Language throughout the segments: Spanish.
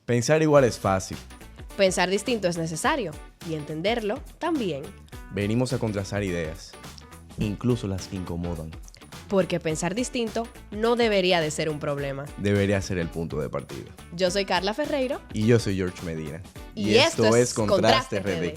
Pensar igual es fácil. Pensar distinto es necesario y entenderlo también. Venimos a contrastar ideas, incluso las que incomodan. Porque pensar distinto no debería de ser un problema. Debería ser el punto de partida. Yo soy Carla Ferreiro. Y yo soy George Medina. Y esto es Contraste RD. RD.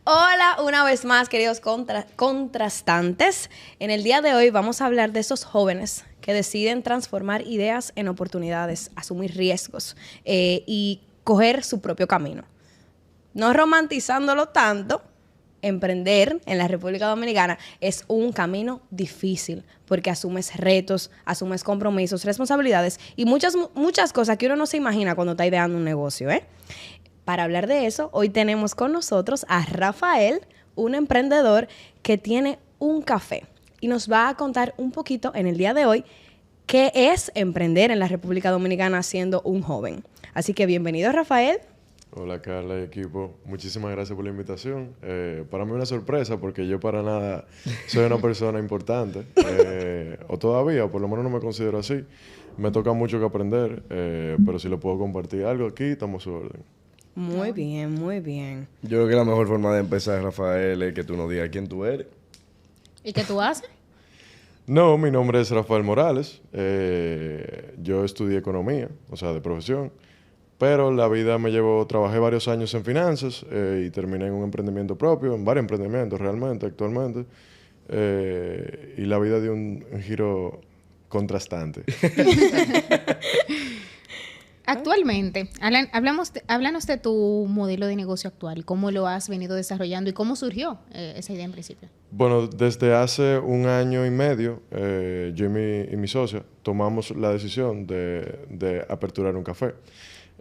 Hola, una vez más, queridos contrastantes. En el día de hoy vamos a hablar de esos jóvenes que deciden transformar ideas en oportunidades, asumir riesgos y coger su propio camino. No romantizándolo tanto, emprender en la República Dominicana es un camino difícil porque asumes retos, asumes compromisos, responsabilidades y muchas cosas que uno no se imagina cuando está ideando un negocio, ¿eh? Para hablar de eso, hoy tenemos con nosotros a Rafael, un emprendedor que tiene un café y nos va a contar un poquito en el día de hoy qué es emprender en la República Dominicana siendo un joven. Así que bienvenido, Rafael. Hola Carla y equipo, muchísimas gracias por la invitación. Para mí es una sorpresa porque yo para nada soy una persona importante, o todavía, por lo menos no me considero así. Me toca mucho que aprender, pero si lo puedo compartir algo aquí, estamos a su orden. Muy bien, muy bien. Yo creo que la mejor forma de empezar, Rafael, es que tú nos digas quién tú eres. ¿Y qué tú haces? No, mi nombre es Rafael Morales. Yo estudié economía, o sea, de profesión. Pero la vida me llevó, trabajé varios años en finanzas y terminé en un emprendimiento propio, en varios emprendimientos realmente, actualmente. Y la vida dio un giro contrastante. Actualmente, háblanos de tu modelo de negocio actual, cómo lo has venido desarrollando y cómo surgió esa idea en principio. Bueno, desde hace un año y medio, yo y mi socia tomamos la decisión de aperturar un café.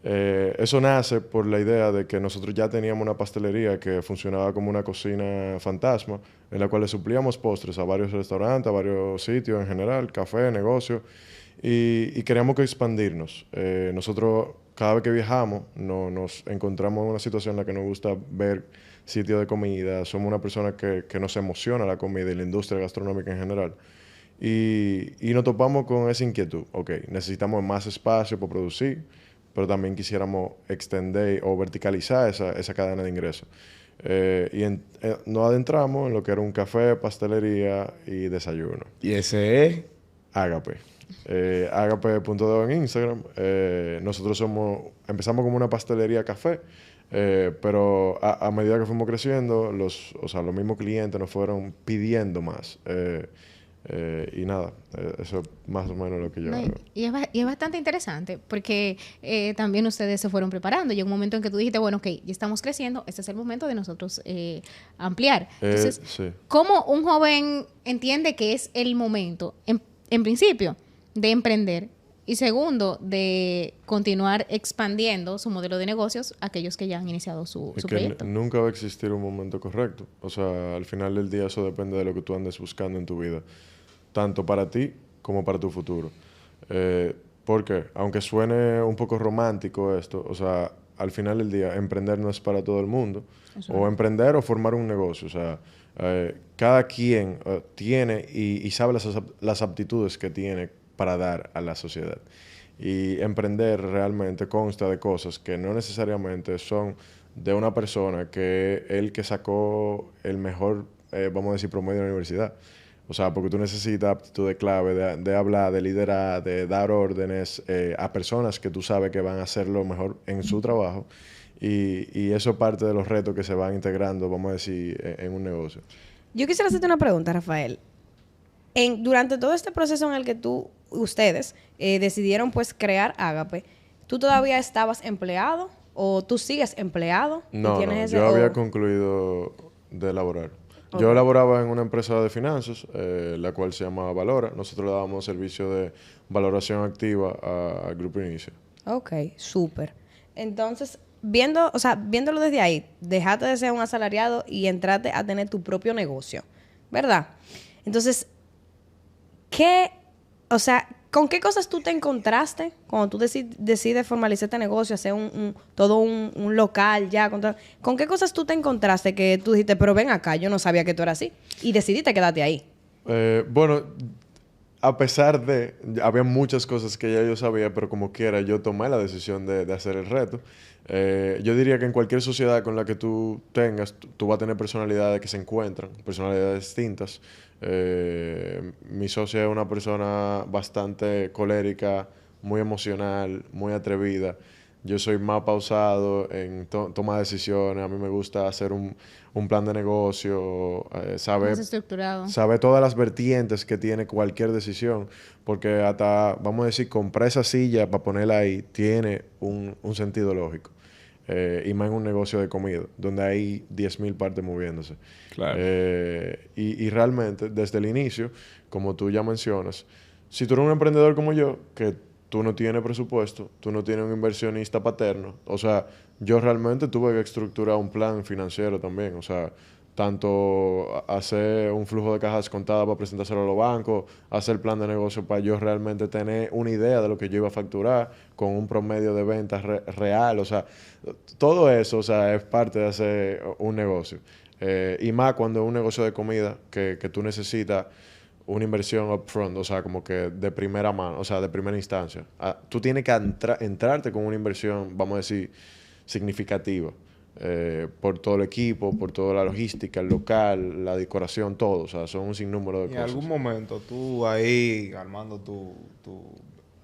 Eso nace por la idea de que nosotros ya teníamos una pastelería que funcionaba como una cocina fantasma, en la cual le suplíamos postres a varios restaurantes, a varios sitios en general, café, negocios, y queríamos que expandirnos. Nosotros, cada vez que viajamos, nos encontramos en una situación en la que nos gusta ver sitios de comida, somos una persona que nos emociona la comida y la industria gastronómica en general. Y nos topamos con esa inquietud. Ok, necesitamos más espacio para producir, pero también quisiéramos extender o verticalizar esa cadena de ingresos. Nos adentramos en lo que era un café, pastelería y desayuno. Y ese es... Ágape. Ágape.do en Instagram. Nosotros empezamos como una pastelería café, pero a medida que fuimos creciendo, los mismos clientes nos fueron pidiendo más. Y nada, eso es más o menos lo que yo hago. Y es bastante interesante porque también ustedes se fueron preparando. Llegó un momento en que tú dijiste, bueno, ok, ya estamos creciendo, este es el momento de nosotros ampliar. Entonces, Sí. ¿cómo un joven entiende que es el momento, en principio, de emprender? Y segundo, de continuar expandiendo su modelo de negocios a aquellos que ya han iniciado su proyecto. Nunca va a existir un momento correcto. O sea, al final del día eso depende de lo que tú andes buscando en tu vida. Tanto para ti como para tu futuro. Porque, aunque suene un poco romántico esto, o sea, al final del día, emprender no es para todo el mundo. Eso O emprender o formar un negocio. O sea, cada quien tiene y sabe las aptitudes que tiene para dar a la sociedad. Y emprender realmente consta de cosas que no necesariamente son de una persona que el que sacó el mejor, vamos a decir, promedio de la universidad. O sea, porque tú necesitas aptitudes clave de hablar, de liderar, de dar órdenes a personas que tú sabes que van a hacer lo mejor en su trabajo. Y eso es parte de los retos que se van integrando, vamos a decir, en un negocio. Yo quisiera hacerte una pregunta, Rafael. Durante todo este proceso en el que ustedes decidieron pues crear Ágape, ¿tú todavía estabas empleado o tú sigues empleado? No, yo había concluido de laborar. Okay. Yo laboraba en una empresa de finanzas, la cual se llamaba Valora. Nosotros le dábamos servicio de valoración activa al Grupo Inicia. Ok, súper. Entonces, viéndolo desde ahí, dejaste de ser un asalariado y entraste a tener tu propio negocio, ¿verdad? Entonces, ¿qué ¿Con qué cosas tú te encontraste cuando tú decides formalizar este negocio, hacer todo un local ya? ¿Con qué cosas tú te encontraste que tú dijiste, pero ven acá, yo no sabía que tú eras así? Y decidiste quedarte ahí. Bueno, a pesar de... Había muchas cosas que ya yo sabía, pero como quiera, yo tomé la decisión de hacer el reto. Yo diría que en cualquier sociedad con la que tú tengas, tú vas a tener personalidades que se encuentran, personalidades distintas. Mi socia es una persona bastante colérica, muy emocional, muy atrevida. Yo soy más pausado en toma de decisiones. A mí me gusta hacer un plan de negocio, Más estructurado. saber todas las vertientes que tiene cualquier decisión. Porque hasta, vamos a decir, comprar esa silla para ponerla ahí tiene un sentido lógico. Y más en un negocio de comida, donde hay 10,000 partes moviéndose. Claro. Y realmente, desde el inicio, como tú ya mencionas, si tú eres un emprendedor como yo, que tú no tienes presupuesto, tú no tienes un inversionista paterno, o sea, yo realmente tuve que estructurar un plan financiero también, o sea, tanto hacer un flujo de cajas contadas para presentárselo a los bancos, hacer plan de negocio para yo realmente tener una idea de lo que yo iba a facturar con un promedio de ventas real, o sea, todo eso, o sea, es parte de hacer un negocio. Y más cuando es un negocio de comida que tú necesitas una inversión upfront, o sea, como que de primera mano, o sea, de primera instancia. Tú tienes que entrarte con una inversión, vamos a decir, significativa. Por todo el equipo, por toda la logística, el local, la decoración, todo. O sea, son un sinnúmero de Y en cosas. algún momento tú ahí armando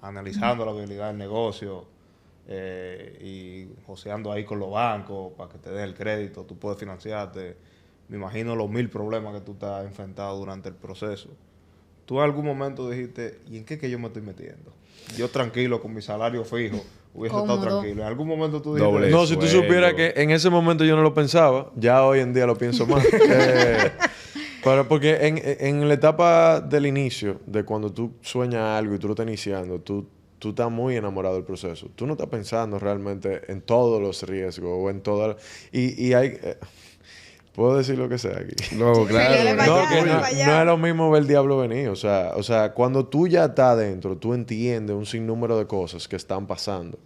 analizando la viabilidad del negocio y joseando ahí con los bancos para que te den el crédito, tú puedes financiarte. Me imagino los 1000 problemas que tú te has enfrentado durante el proceso. Tú en algún momento dijiste, ¿y en qué que yo me estoy metiendo? Yo tranquilo, con mi salario fijo, hubiese estado Cómodo. tranquilo. En algún momento tú dijiste... Doble No, si tú sueldo. supieras que en ese momento yo no lo pensaba, ya hoy en día lo pienso más. Pero porque en la etapa del inicio, de cuando tú sueñas algo y tú lo estás iniciando, tú estás muy enamorado del proceso. Tú no estás pensando realmente en todos los riesgos o en todas... Y hay... puedo decir lo que sea aquí. No, Dale claro. pa' No, allá, que dale no, pa' allá. no es lo mismo ver el diablo venir. O sea, cuando tú ya estás adentro, tú entiendes un sinnúmero de cosas que están pasando.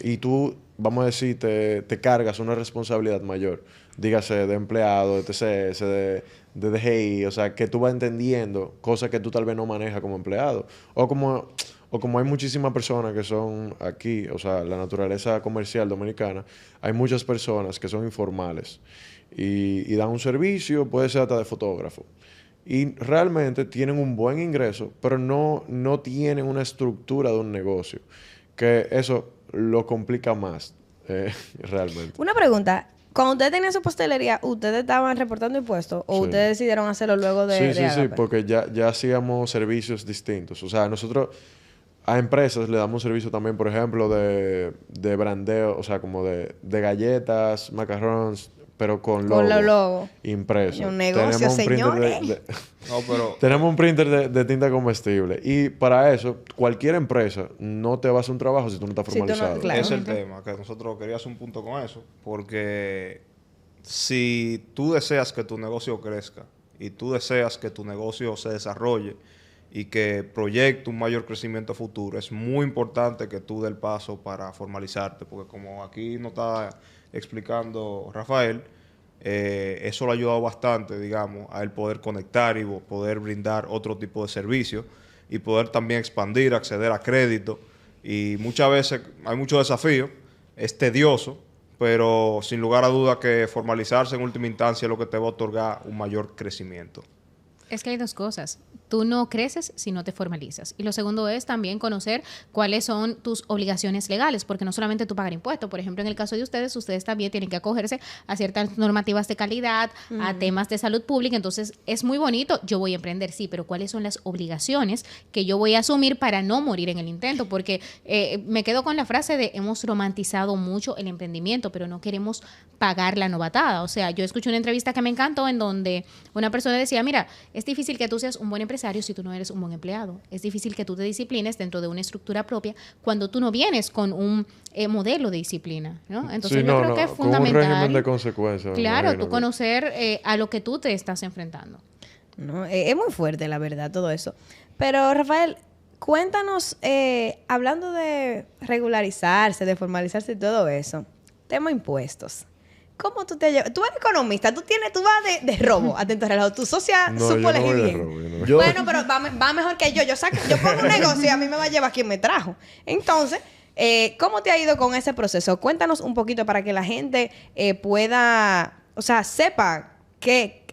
Y tú, vamos a decir, te cargas una responsabilidad mayor. Dígase de empleado, de TCS, de DGI. O sea, que tú vas entendiendo cosas que tú tal vez no manejas como empleado. O como hay muchísimas personas que son aquí, o sea, la naturaleza comercial dominicana, hay muchas personas que son informales. Y dan un servicio, puede ser hasta de fotógrafo. Y realmente tienen un buen ingreso, pero no tienen una estructura de un negocio. Que eso lo complica más, realmente. Una pregunta. Cuando ustedes tenían su pastelería, ¿ustedes estaban reportando impuestos? ¿O Sí. ustedes decidieron hacerlo luego de Sí, Agape? porque ya hacíamos servicios distintos. O sea, nosotros a empresas le damos servicio también, por ejemplo, de brandeo, o sea, como de galletas, macarrones, pero con logo. Con los logos. Impreso. Un negocio, Tenemos un printer señores. No, pero... tenemos un printer de tinta comestible. Y para eso, cualquier empresa no te va a hacer un trabajo si tú no estás Si tú no- formalizado. claro. Es el tema, que nosotros queríamos un punto con eso, porque si tú deseas que tu negocio crezca y tú deseas que tu negocio se desarrolle y que proyecte un mayor crecimiento futuro, es muy importante que tú des el paso para formalizarte, porque como aquí nos está explicando Rafael, eso le ha ayudado bastante, digamos, a él poder conectar y poder brindar otro tipo de servicios y poder también expandir, acceder a crédito. Y muchas veces hay muchos desafíos, es tedioso, pero sin lugar a duda que formalizarse en última instancia es lo que te va a otorgar un mayor crecimiento. Es que hay dos cosas. Tú no creces si no te formalizas. Y lo segundo es también conocer cuáles son tus obligaciones legales, porque no solamente tú pagar impuestos. Por ejemplo, en el caso de ustedes también tienen que acogerse a ciertas normativas de calidad, a temas de salud pública. Entonces, es muy bonito, yo voy a emprender, sí, pero ¿cuáles son las obligaciones que yo voy a asumir para no morir en el intento? Porque me quedo con la frase de hemos romantizado mucho el emprendimiento, pero no queremos pagar la novatada. O sea, yo escuché una entrevista que me encantó en donde una persona decía, mira, es difícil que tú seas un buen empresario si tú no eres un buen empleado. Es difícil que tú te disciplines dentro de una estructura propia cuando tú no vienes con un modelo de disciplina, ¿no? Entonces Sí, yo no, creo que es con un régimen fundamental. de consecuencias. me Claro, imagino tú que- conocer a lo que tú te estás enfrentando. No, es muy fuerte, la verdad, todo eso. Pero, Rafael, Cuéntanos, hablando de regularizarse, de formalizarse y todo eso, tema impuestos. ¿Cómo tú te llevas? Tú eres economista, tú vas de robo, atento al reloj. Tu socia No, supo yo no elegir voy de bien. robo, yo no voy. Yo- Bueno, pero va mejor que yo. Yo pongo un negocio y a mí me va a llevar quien me trajo. Entonces, ¿cómo te ha ido con ese proceso? Cuéntanos un poquito para que la gente pueda, o sea, sepa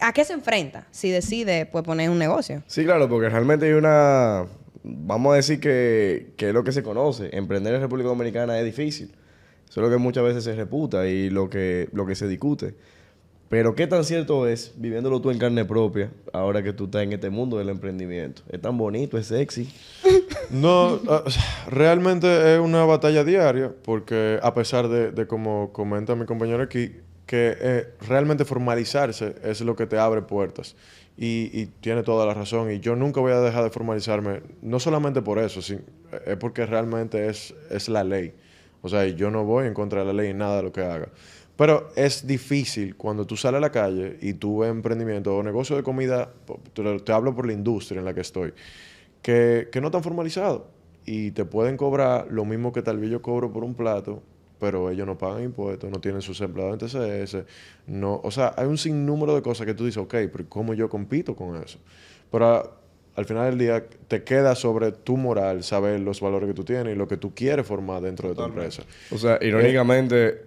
a qué se enfrenta si decide pues poner un negocio. Sí, claro, porque realmente hay una... Vamos a decir que es lo que se conoce. Emprender en República Dominicana es difícil. Eso es lo que muchas veces se reputa y lo que se discute. Pero ¿qué tan cierto es, viviéndolo tú en carne propia, ahora que tú estás en este mundo del emprendimiento? Es tan bonito, es sexy. No, realmente es una batalla diaria, porque a pesar de como comenta mi compañero aquí, que realmente formalizarse es lo que te abre puertas. Y tiene toda la razón. Y yo nunca voy a dejar de formalizarme, no solamente por eso, es porque realmente es la ley. O sea, yo no voy en contra de la ley en nada de lo que haga. Pero es difícil cuando tú sales a la calle y tú ves emprendimiento o negocio de comida, te hablo por la industria en la que estoy, que no están formalizados y te pueden cobrar lo mismo que tal vez yo cobro por un plato, pero ellos no pagan impuestos, no tienen sus empleados en TCS, no, o sea, hay un sinnúmero de cosas que tú dices, ok, pero ¿cómo yo compito con eso? Pero al final del día te queda sobre tu moral saber los valores que tú tienes y lo que tú quieres formar dentro de tu empresa. O sea, irónicamente,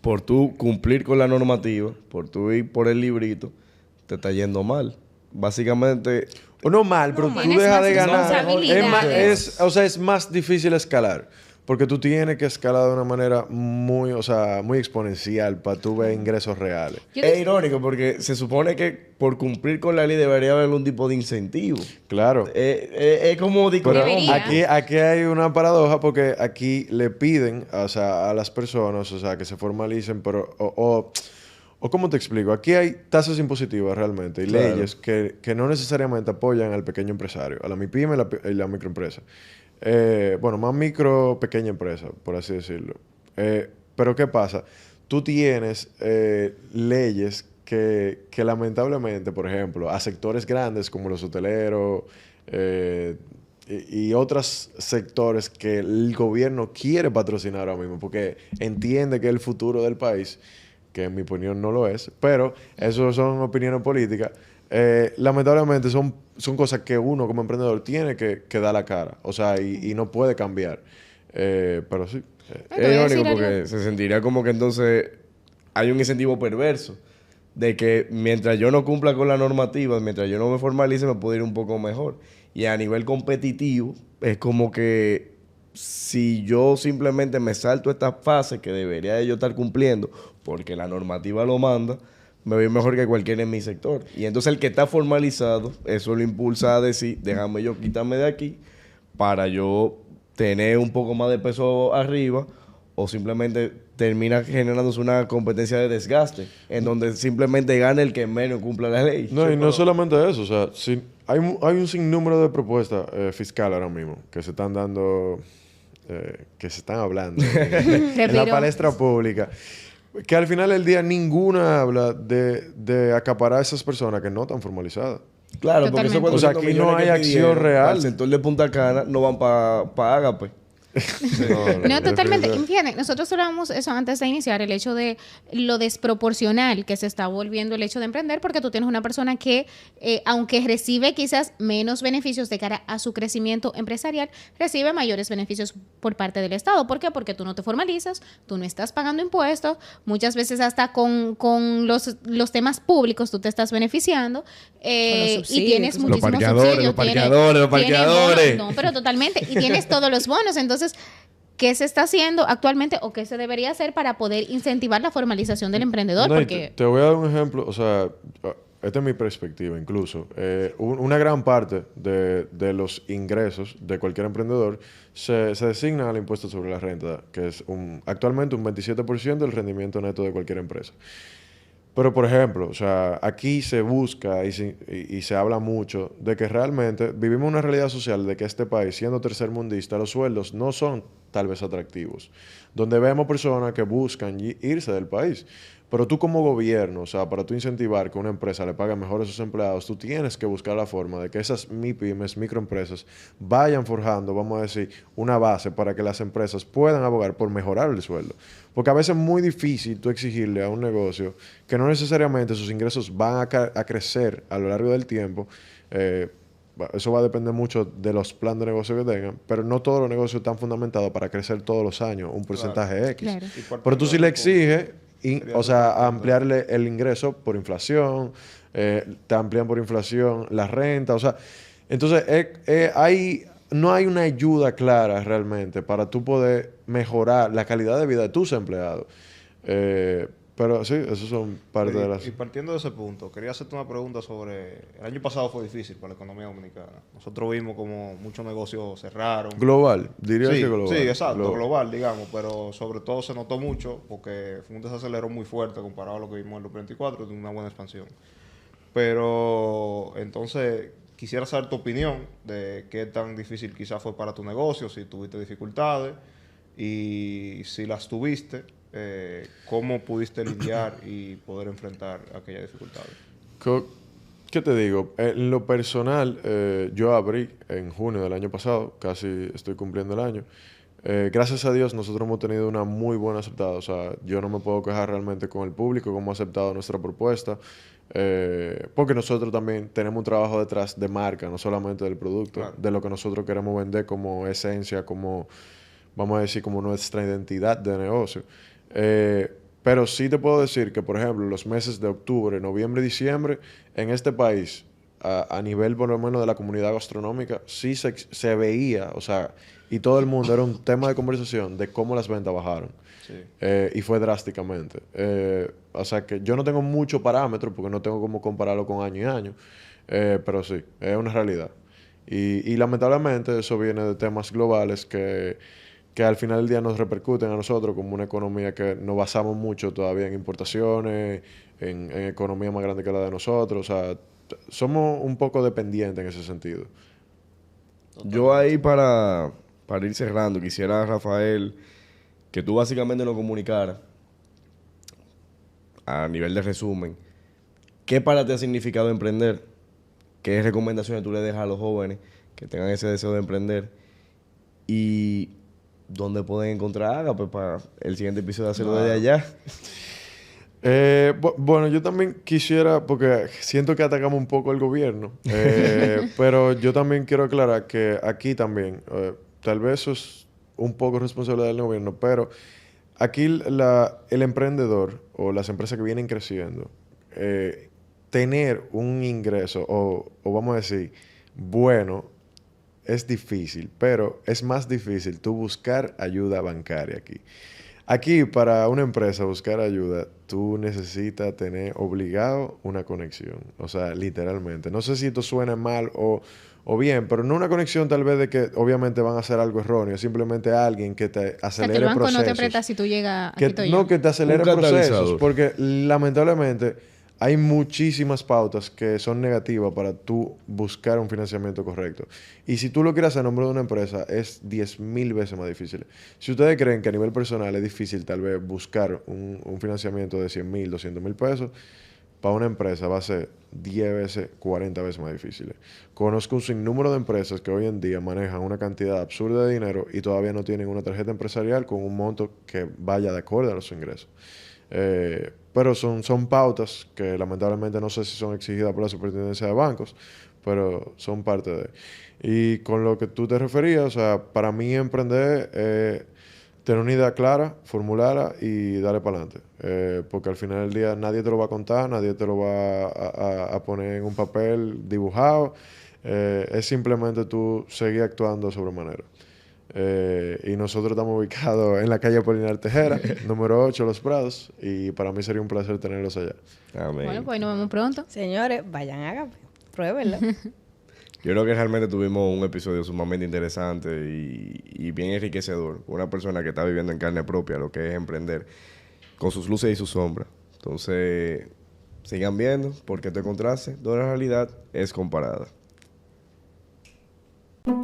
por tú cumplir con la normativa, por tú ir por el librito, te está yendo mal. Básicamente... O no mal, pero tú Tienes dejas más de ganar. responsabilidades. O sea, es más difícil escalar. Porque tú tienes que escalar de una manera muy exponencial para tú ver ingresos reales. Es irónico porque se supone que por cumplir con la ley debería haber algún tipo de incentivo. Claro. Es como... Pero Debería. aquí hay una paradoja porque aquí le piden, o sea, a las personas, o sea, que se formalicen, pero o ¿cómo te explico? Aquí hay tasas impositivas realmente y Claro. leyes que no necesariamente apoyan al pequeño empresario, a la MIPYME y la microempresa. Bueno, más micro, pequeña empresa, por así decirlo. Pero ¿qué pasa? Tú tienes leyes que lamentablemente, por ejemplo, a sectores grandes como los hoteleros y otros sectores que el gobierno quiere patrocinar ahora mismo porque entiende que es el futuro del país, que en mi opinión no lo es, pero eso son opiniones políticas. Lamentablemente son cosas que uno como emprendedor tiene que dar la cara, o sea, y no puede cambiar. Pero sí. Te voy a Es irónico decir porque algo. se sentiría como que entonces hay un incentivo perverso de que mientras yo no cumpla con la normativa, mientras yo no me formalice, me puedo ir un poco mejor. Y a nivel competitivo, es como que si yo simplemente me salto esta fase que debería de yo estar cumpliendo porque la normativa lo manda, me voy mejor que cualquiera en mi sector. Y entonces el que está formalizado, eso lo impulsa a decir, déjame yo quitarme de aquí para yo tener un poco más de peso arriba, o simplemente termina generándose una competencia de desgaste en donde simplemente gana el que menos cumpla la ley. No, y no solamente eso, o sea, hay un sinnúmero de propuestas fiscales ahora mismo que se están dando, que se están hablando en la Repito. palestra pública, que al final del día ninguna habla de acaparar a esas personas que no están formalizadas. Claro, porque eso Totalmente. O sea, 400 aquí no millones hay que acción pidieron real. al sector de Punta Cana no van para Ágape. No, totalmente. Fíjate, nosotros hablábamos eso antes de iniciar, el hecho de lo desproporcional que se está volviendo el hecho de emprender, porque tú tienes una persona que, aunque recibe quizás menos beneficios de cara a su crecimiento empresarial, recibe mayores beneficios por parte del Estado. ¿Por qué? Porque tú no te formalizas, tú no estás pagando impuestos, muchas veces hasta con los temas públicos tú te estás beneficiando y subsidios, tienes los muchísimos parqueadores, subsidios. los parqueadores, los tienes parqueadores. bonos. No, pero totalmente. Y tienes todos los bonos. Entonces, ¿qué se está haciendo actualmente o qué se debería hacer para poder incentivar la formalización del emprendedor? No, y Porque te voy a dar un ejemplo, o sea, esta es mi perspectiva incluso. Una gran parte de los ingresos de cualquier emprendedor se designa al impuesto sobre la renta, que es actualmente un 27% del rendimiento neto de cualquier empresa. Pero, por ejemplo, o sea, aquí se busca y se habla mucho de que realmente vivimos una realidad social de que este país, siendo tercermundista, los sueldos no son tal vez atractivos. Donde vemos personas que buscan irse del país. Pero tú como gobierno, o sea, para tú incentivar que una empresa le pague mejor a sus empleados, tú tienes que buscar la forma de que esas MIPYMES, microempresas, vayan forjando, vamos a decir, una base para que las empresas puedan abogar por mejorar el sueldo. Porque a veces es muy difícil tú exigirle a un negocio que no necesariamente sus ingresos van a crecer a lo largo del tiempo. Eso va a depender mucho de los planes de negocio que tengan, pero no todos los negocios están fundamentados para crecer todos los años un porcentaje X. Claro. Pero tú sí le exiges, o sea, ampliarle el ingreso por inflación, te amplían por inflación la renta, o sea, entonces no hay una ayuda clara realmente para tú poder mejorar la calidad de vida de tus empleados. Pero sí, esos son parte de las... Y partiendo de ese punto, quería hacerte una pregunta sobre... El año pasado fue difícil para la economía dominicana. Nosotros vimos como muchos negocios cerraron. Global, diría Sí, que global. sí, exacto, global, digamos. Pero sobre todo se notó mucho porque fue un desacelero muy fuerte comparado a lo que vimos en los 24, de una buena expansión. Pero entonces quisiera saber tu opinión de qué tan difícil quizás fue para tu negocio, si tuviste dificultades y si las tuviste, ¿cómo pudiste lidiar y poder enfrentar aquellas dificultades? ¿Qué te digo? En lo personal, yo abrí en junio del año pasado, casi estoy cumpliendo el año. Gracias a Dios nosotros hemos tenido una muy buena aceptada. O sea, yo no me puedo quejar realmente con el público, cómo ha aceptado nuestra propuesta. Porque nosotros también tenemos un trabajo detrás de marca, no solamente del producto, claro, de lo que nosotros queremos vender como esencia, como, vamos a decir, como nuestra identidad de negocio. Pero sí te puedo decir que, por ejemplo, los meses de octubre, noviembre y diciembre, en este país, a nivel por lo menos de la comunidad gastronómica, sí se veía, o sea, y todo el mundo era un tema de conversación de cómo las ventas bajaron. Sí. Y fue drásticamente. O sea que yo no tengo mucho parámetro porque no tengo cómo compararlo con año y año, pero sí, es una realidad. Y lamentablemente eso viene de temas globales que al final del día nos repercuten a nosotros como una economía que nos basamos mucho todavía en importaciones, en economía más grande que la de nosotros. O sea, somos un poco dependientes en ese sentido. Yo ahí para ir cerrando, quisiera, Rafael, que tú básicamente nos comunicaras, a nivel de resumen, ¿qué para ti ha significado emprender? ¿Qué recomendaciones tú le dejas a los jóvenes que tengan ese deseo de emprender? Y ¿dónde pueden encontrar Agape para el siguiente episodio hacerlo desde allá? Bueno, yo también quisiera, porque siento que atacamos un poco al gobierno, pero yo también quiero aclarar que aquí también, tal vez eso es un poco responsabilidad del gobierno, pero aquí el emprendedor o las empresas que vienen creciendo, tener un ingreso o vamos a decir, bueno, es difícil, pero es más difícil tú buscar ayuda bancaria aquí. Aquí, para una empresa buscar ayuda, tú necesitas tener obligado una conexión. O sea, literalmente. No sé si esto suena mal o bien, pero no una conexión tal vez de que obviamente van a hacer algo erróneo. Simplemente alguien que te acelere procesos. O sea, que el banco procesos, no te presta si tú llegas... No, que te acelere procesos. Porque lamentablemente hay muchísimas pautas que son negativas para tú buscar un financiamiento correcto. Y si tú lo quieres hacer a nombre de una empresa, es 10,000 veces más difícil. Si ustedes creen que a nivel personal es difícil tal vez buscar un financiamiento de 100,000, 200,000 pesos, para una empresa va a ser 10 veces, 40 veces más difícil. Conozco un sinnúmero de empresas que hoy en día manejan una cantidad absurda de dinero y todavía no tienen una tarjeta empresarial con un monto que vaya de acuerdo a los ingresos. Pero son pautas que lamentablemente no sé si son exigidas por la superintendencia de bancos, pero son parte de. Y con lo que tú te referías, o sea, para mí emprender, tener una idea clara, formularla y darle para adelante. Porque al final del día nadie te lo va a contar, nadie te lo va a poner en un papel dibujado. Es simplemente tú seguir actuando de sobremanera. Y nosotros estamos ubicados en la calle Apolinar Tejera, número 8, Los Prados, y para mí sería un placer tenerlos allá. Amén. Bueno, pues nos vemos pronto. Señores, vayan a Agape, pruébenlo. Yo creo que realmente tuvimos un episodio sumamente interesante y bien enriquecedor. Una persona que está viviendo en carne propia lo que es emprender, con sus luces y sus sombras. Entonces, sigan viendo, porque tu contraste de la realidad es comparada.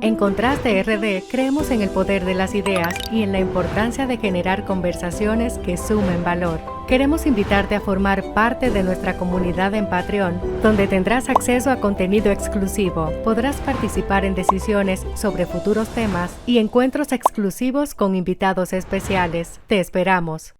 En Contraste RD creemos en el poder de las ideas y en la importancia de generar conversaciones que sumen valor. queremos invitarte a formar parte de nuestra comunidad en Patreon, donde tendrás acceso a contenido exclusivo, podrás participar en decisiones sobre futuros temas y encuentros exclusivos con invitados especiales. Te esperamos.